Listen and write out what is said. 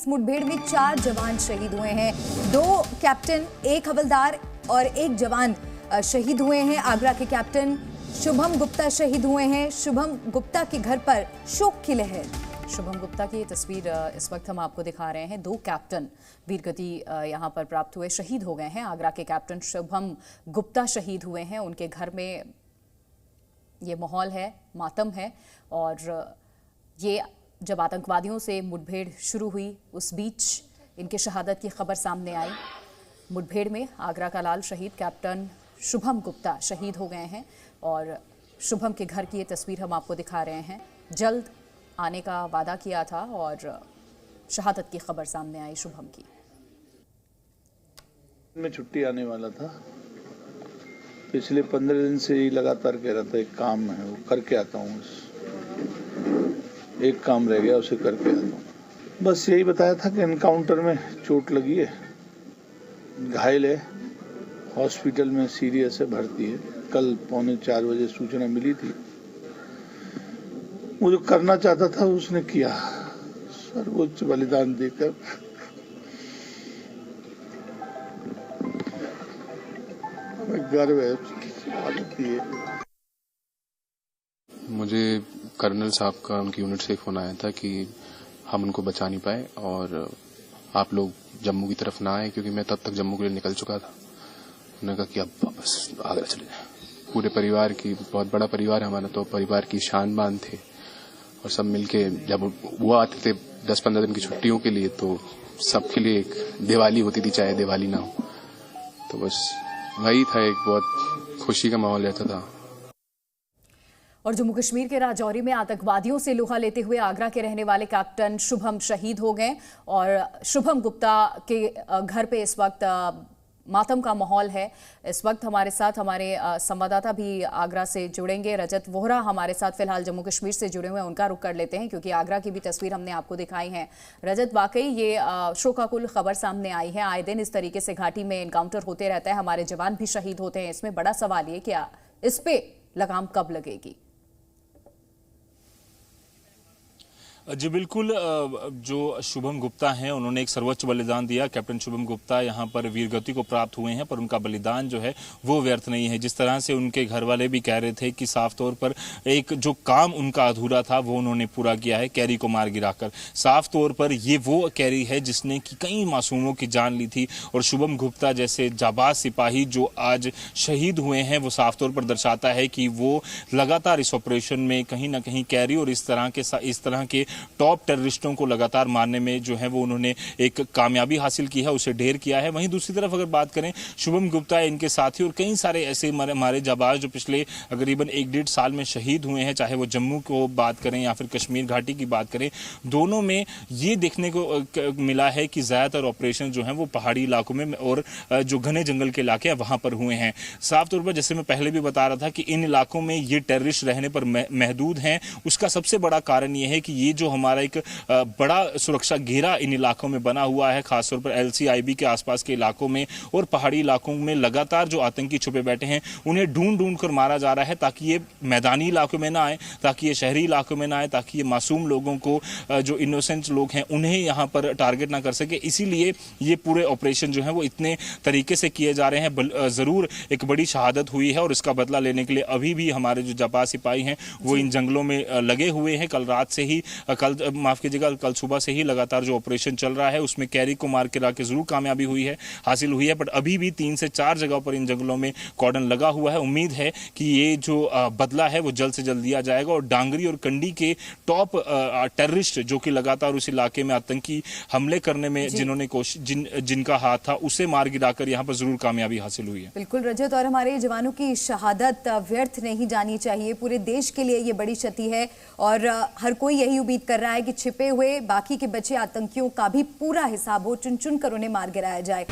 इस मुठभेड़ में 4 जवान शहीद हुए हैं। 2 कैप्टन, 1 हवलदार और 1 जवान शहीद हुए हैं। आगरा के कैप्टन शुभम गुप्ता शहीद हुए हैं। शुभम गुप्ता के घर पर शोक की लहर। शुभम गुप्ता की ये तस्वीर इस वक्त हम आपको दिखा रहे हैं। 2 कैप्टन वीरगति यहाँ पर प्राप्त हुए, शहीद हो गए हैं। आगरा के कैप्टन शुभम गुप्ता शहीद हुए हैं। उनके घर में ये माहौल है, मातम है। और ये जब आतंकवादियों से मुठभेड़ शुरू हुई, उस बीच इनके शहादत की खबर सामने आई। मुठभेड़ में आगरा का लाल शहीद कैप्टन शुभम गुप्ता शहीद हो गए हैं। और शुभम के घर की ये तस्वीर हम आपको दिखा रहे हैं। जल्द आने का वादा किया था और शहादत की खबर सामने आई शुभम की। मैं छुट्टी आने वाला था, पिछले 15 दिन से ही लगातार कह रहा था एक काम है वो करके आता हूँ, एक काम रह गया उसे करके आता हूँ। बस यही बताया था कि एनकाउंटर में चोट लगी है, घायल है, हॉस्पिटल में सीरियस है, भर्ती है। कल 3:45 बजे सूचना मिली थी। वो जो करना चाहता था उसने किया, सर्वोच्च बलिदान देकर। गर्व है, मुझे कर्नल साहब का उनकी यूनिट से फोन आया था कि हम उनको बचा नहीं पाए और आप लोग जम्मू की तरफ ना आए, क्योंकि मैं तब तक जम्मू के लिए निकल चुका था। उन्होंने कहा कि अब वापस आगरा चले जाए। पूरे परिवार की, बहुत बड़ा परिवार है हमारा, तो परिवार की शान बान थे और सब मिलके जब वो आते थे 10-15 दिन की छुट्टियों के लिए, तो सबके लिए एक दिवाली होती थी, चाहे दिवाली ना हो। तो बस वही था, एक बहुत खुशी का माहौल रहता था। और जम्मू कश्मीर के राजौरी में आतंकवादियों से लोहा लेते हुए आगरा के रहने वाले कैप्टन शुभम शहीद हो गए। और शुभम गुप्ता के घर पे इस वक्त मातम का माहौल है। इस वक्त हमारे साथ हमारे संवाददाता भी आगरा से जुड़ेंगे। रजत वोहरा हमारे साथ फिलहाल जम्मू कश्मीर से जुड़े हुए हैं, उनका रुख कर लेते हैं क्योंकि आगरा की भी तस्वीर हमने आपको दिखाई है। रजत, वाकई ये शोकाकुल खबर सामने आई है। आए दिन इस तरीके से घाटी में एनकाउंटर होते रहता है, हमारे जवान भी शहीद होते हैं। इसमें बड़ा सवाल ये कि इस पे लगाम कब लगेगी? जी बिल्कुल, जो शुभम गुप्ता हैं उन्होंने एक सर्वोच्च बलिदान दिया। कैप्टन शुभम गुप्ता यहाँ पर वीरगति को प्राप्त हुए हैं, पर उनका बलिदान जो है वो व्यर्थ नहीं है। जिस तरह से उनके घर वाले भी कह रहे थे कि साफ तौर पर एक जो काम उनका अधूरा था वो उन्होंने पूरा किया है, कैरी को मार गिराकर। साफ तौर पर ये वो कैरी है जिसने कि कई मासूमों की जान ली थी। और शुभम गुप्ता जैसे जाबाज सिपाही जो आज शहीद हुए हैं, वो साफ तौर पर दर्शाता है कि वो लगातार इस ऑपरेशन में कहीं ना कहीं कैरी और इस तरह के टॉप टेररिस्टों को लगातार मारने में जो है वो उन्होंने एक कामयाबी हासिल की है, उसे ढेर किया है। वहीं दूसरी तरफ अगर बात करें, शुभम गुप्ता, इनके साथी और कई सारे ऐसे हमारे जाबाज जो पिछले करीबन 1-1.5 साल में शहीद हुए हैं, चाहे वो जम्मू को बात करें या फिर कश्मीर घाटी की बात करें, दोनों में ये देखने को मिला है कि ज्यादातर ऑपरेशन जो है वो पहाड़ी इलाकों में और जो घने जंगल के इलाके हैं वहां पर हुए हैं। साफ तौर पर जैसे मैं पहले भी बता रहा था कि इन इलाकों में ये टेररिस्ट रहने पर महदूद हैं। उसका सबसे बड़ा कारण ये है कि ये जो हमारा एक बड़ा सुरक्षा घेरा इन इलाकों में बना हुआ है, खासतौर पर LCIB के आसपास के इलाकों में और पहाड़ी इलाकों में लगातार जो आतंकी छुपे बैठे हैं उन्हें ढूंढ कर मारा जा रहा है, ताकि ये मैदानी इलाकों में ना आए, ताकि ये शहरी इलाकों में ना आए, ताकि ये मासूम लोगों को, जो इनोसेंट लोग हैं, उन्हें यहाँ पर टारगेट ना कर सके। इसीलिए ये पूरे ऑपरेशन जो है वो इतने तरीके से किए जा रहे हैं। जरूर एक बड़ी शहादत हुई है और इसका बदला लेने के लिए अभी भी हमारे जो जाबाज सिपाही हैं वो इन जंगलों में लगे हुए हैं। कल रात से ही, कल सुबह से ही लगातार जो ऑपरेशन चल रहा है उसमें कैरी को मार के लाके जरूर कामयाबी हासिल हुई है, बट अभी भी 3 से 4 जगहों पर इन जंगलों में कॉर्डन लगा हुआ है। उम्मीद है कि ये जो बदला है वो जल्द से जल्द दिया जाएगा और डांगरी और कंडी के टॉप टेररिस्ट जो कि लगातार उस इलाके में आतंकी हमले करने में जिन्होंने जिनका हाथ था, उसे मार गिराकर यहाँ पर जरूर कामयाबी हासिल हुई है। बिल्कुल रजत, और हमारे जवानों की शहादत व्यर्थ नहीं जानी चाहिए। पूरे देश के लिए ये बड़ी क्षति है और हर कोई यही उम्मीद कर रहा है कि छिपे हुए बाकी के बचे आतंकियों का भी पूरा हिसाब हो, चुन चुन कर उन्हें मार गिराया जाए।